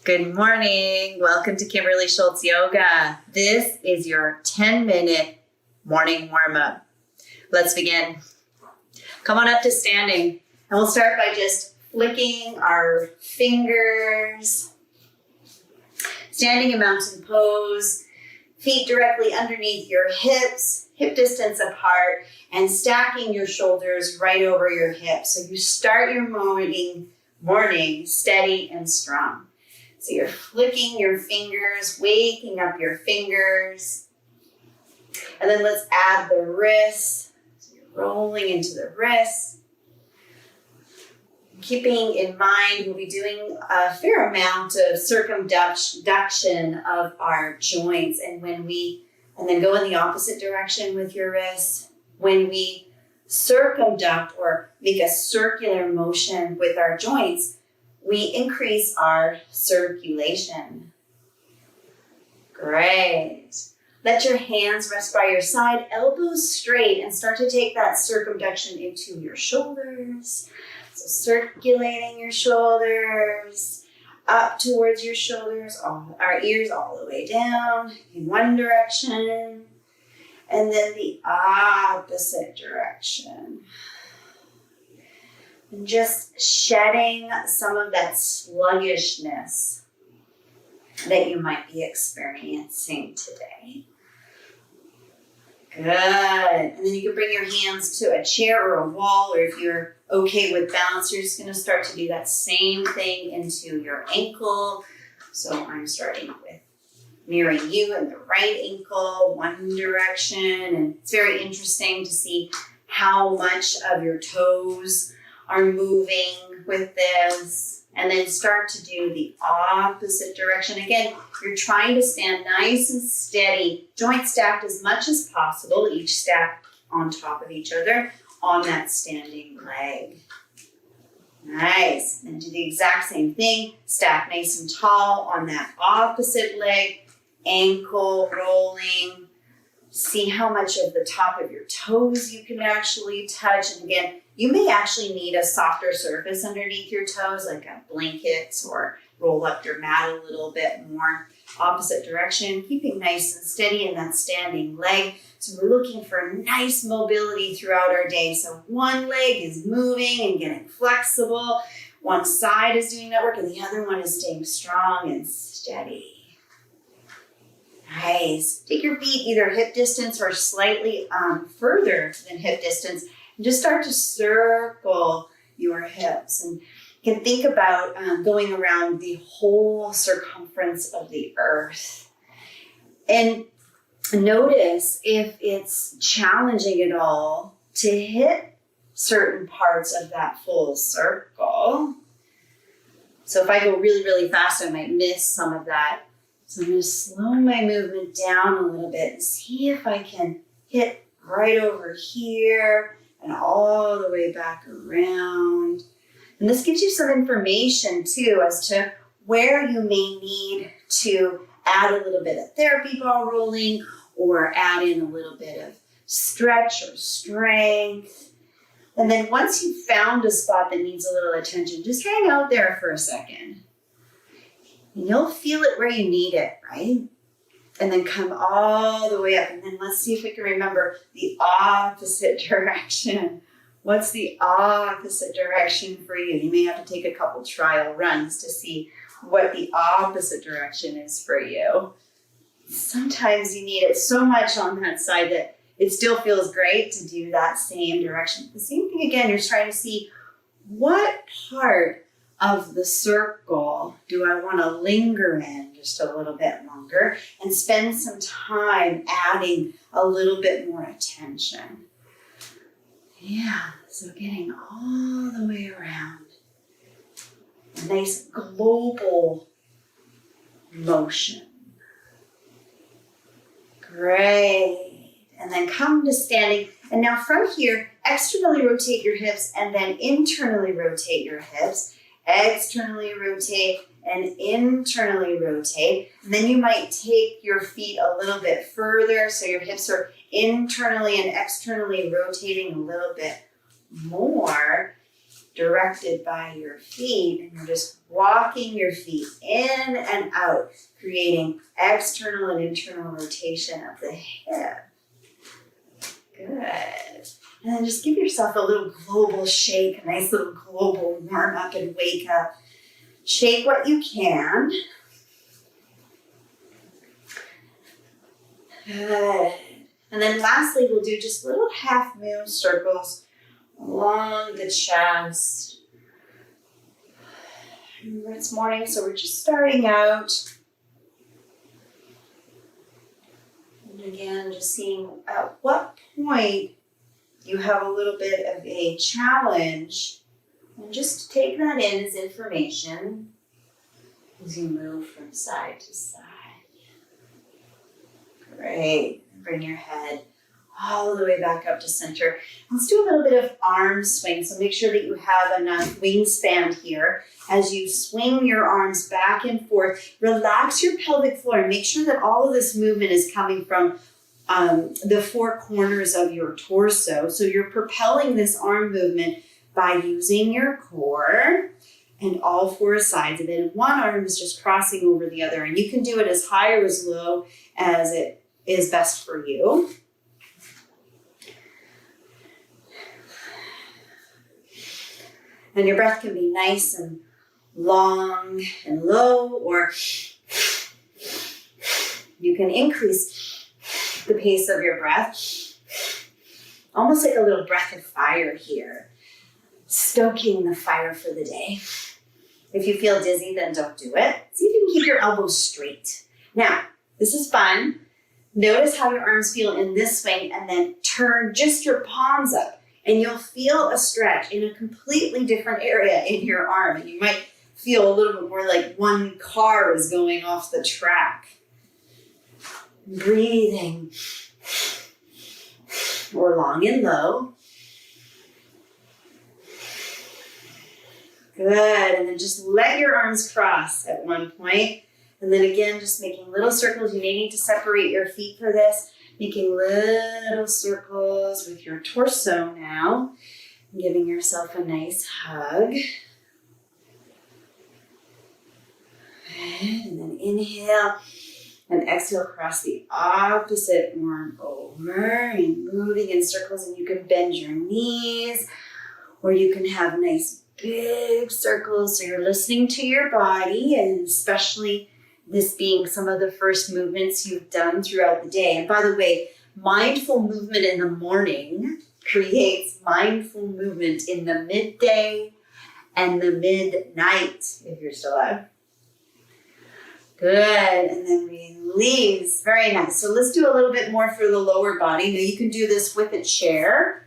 Good morning. Welcome to Kimberly Schultz Yoga. This is your 10-minute morning warm-up. Let's begin. Come on up to standing, and we'll start by just flicking our fingers. Standing in mountain pose, feet directly underneath your hips, hip distance apart, and stacking your shoulders right over your hips. So you start your morning steady and strong. So you're flicking your fingers, waking up your fingers. And then let's add the wrists. So you're rolling into the wrists. Keeping in mind, we'll be doing a fair amount of circumduction of our joints. And then go in the opposite direction with your wrists. When we circumduct or make a circular motion with our joints, we increase our circulation. Great. Let your hands rest by your side, elbows straight, and start to take that circumduction into your shoulders. So circulating your shoulders, up towards your shoulders, our ears all the way down in one direction, and then the opposite direction. And just shedding some of that sluggishness that you might be experiencing today. Good. And then you can bring your hands to a chair or a wall, or if you're okay with balance, you're just going to start to do that same thing into your ankle. So I'm starting with mirroring you in the right ankle, one direction. And it's very interesting to see how much of your toes are moving with this, and then start to do the opposite direction. Again, you're trying to stand nice and steady, joints stacked as much as possible, each stacked on top of each other on that standing leg. Nice. And do the exact same thing, stack nice and tall on that opposite leg, ankle rolling. See how much of the top of your toes you can actually touch. And again, you may actually need a softer surface underneath your toes, like a blanket, or roll up your mat a little bit more. Opposite direction, keeping nice and steady in that standing leg. So we're looking for nice mobility throughout our day. So one leg is moving and getting flexible. One side is doing that work, and the other one is staying strong and steady. Nice. Take your feet either hip distance or slightly further than hip distance. And just start to circle your hips. And you can think about going around the whole circumference of the earth. And notice if it's challenging at all to hit certain parts of that full circle. So if I go really, really fast, I might miss some of that. So I'm going to slow my movement down a little bit and see if I can hit right over here and all the way back around. And this gives you some information too as to where you may need to add a little bit of therapy ball rolling or add in a little bit of stretch or strength. And then once you've found a spot that needs a little attention, just hang out there for a second. And you'll feel it where you need it, right? And then come all the way up. And then let's see if we can remember the opposite direction. What's the opposite direction for you? You may have to take a couple trial runs to see what the opposite direction is for you. Sometimes you need it so much on that side that it still feels great to do that same direction. The same thing again, you're trying to see what part of the circle do I want to linger in just a little bit longer and spend some time adding a little bit more attention. Yeah, so getting all the way around. A nice global motion. Great. and then come to standing. And now from here, externally rotate your hips and then internally rotate your hips. Externally rotate and internally rotate. And then you might take your feet a little bit further so your hips are internally and externally rotating a little bit more, directed by your feet. And you're just walking your feet in and out, creating external and internal rotation of the hip. Good. And then just give yourself a little global shake, a nice little global warm up and wake up. Shake what you can. Good. And then lastly, we'll do just little half moon circles along the chest. Remember, it's morning, so we're just starting out. And again, just seeing at what point you have a little bit of a challenge, and just take that in as information as you move from side to side. Great. Bring your head all the way back up to center. Let's do a little bit of arm swing. So make sure that you have enough wingspan here. As you swing your arms back and forth, relax your pelvic floor and make sure that all of this movement is coming from the four corners of your torso. So you're propelling this arm movement by using your core and all four sides of it. And one arm is just crossing over the other. And you can do it as high or as low as it is best for you. And your breath can be nice and long and low, or you can increase the pace of your breath, almost like a little breath of fire here, stoking the fire for the day. If you feel dizzy, then don't do it. See if you can keep your elbows straight. Now, this is fun. Notice how your arms feel in this swing, and then turn just your palms up, and you'll feel a stretch in a completely different area in your arm, and you might feel a little bit more like one car is going off the track. Breathing, or long and low. Good, and then just let your arms cross at one point. And then again, just making little circles. You may need to separate your feet for this. Making little circles with your torso now. Giving yourself a nice hug. And then inhale. And exhale across the opposite arm over and moving in circles. And you can bend your knees, or you can have nice big circles. So you're listening to your body, and especially this being some of the first movements you've done throughout the day. And by the way, mindful movement in the morning creates mindful movement in the midday and the midnight, if you're still up. Good, and then release. Very nice. So let's do a little bit more for the lower body. Now you can do this with a chair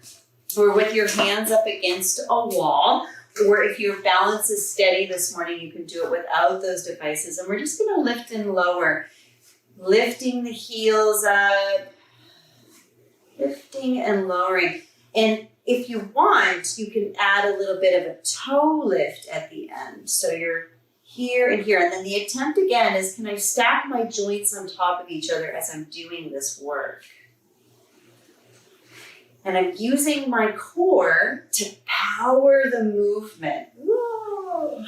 or with your hands up against a wall, or if your balance is steady this morning, you can do it without those devices. And we're just going to lift and lower, lifting the heels up, lifting and lowering. And if you want, you can add a little bit of a toe lift at the end. So you're here and here. And then the attempt again is, can I stack my joints on top of each other as I'm doing this work? And I'm using my core to power the movement. Whoa.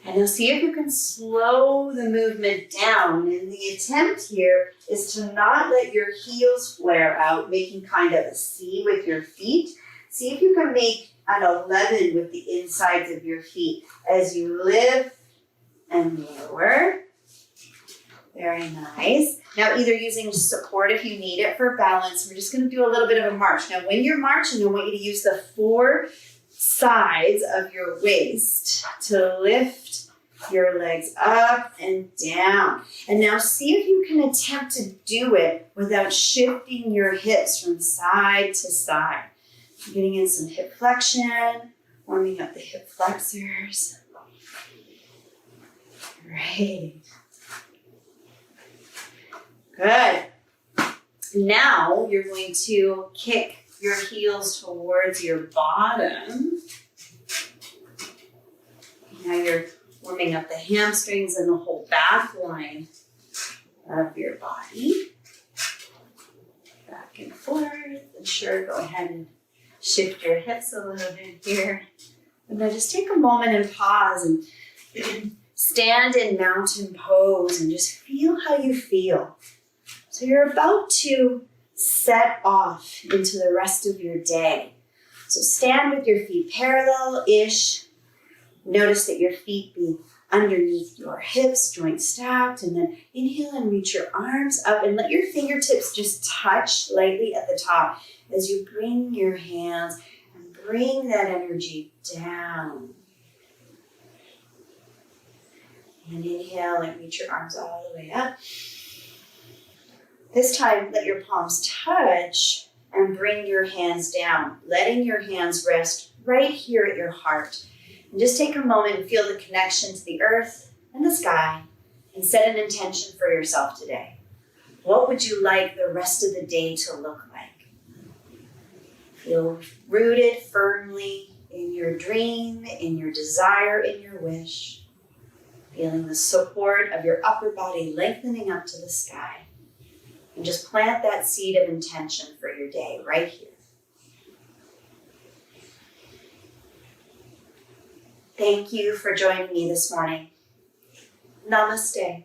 And now see if you can slow the movement down. And the attempt here is to not let your heels flare out, making kind of a C with your feet. See if you can make an 11 with the insides of your feet as you lift and lower. Very nice. Now either using support if you need it for balance. We're just going to do a little bit of a march. Now when you're marching, I want you to use the four sides of your waist to lift your legs up and down. And now see if you can attempt to do it without shifting your hips from side to side. Getting in some hip flexion, warming up the hip flexors. Great. Good. Now you're going to kick your heels towards your bottom. Now you're warming up the hamstrings and the whole back line of your body. Back and forth. And sure, go ahead and shift your hips a little bit here. And then just take a moment and pause and stand in mountain pose and just feel how you feel. So you're about to set off into the rest of your day. So stand with your feet parallel-ish. Notice that your feet be underneath your hips, joints stacked, and then inhale and reach your arms up and let your fingertips just touch lightly at the top as you bring your hands and bring that energy down. And inhale and reach your arms all the way up. This time, let your palms touch and bring your hands down, letting your hands rest right here at your heart. And just take a moment and feel the connection to the earth and the sky and set an intention for yourself today. What would you like the rest of the day to look like? Feel rooted firmly in your dream, in your desire, in your wish. Feeling the support of your upper body lengthening up to the sky. And just plant that seed of intention for your day right here. Thank you for joining me this morning. Namaste.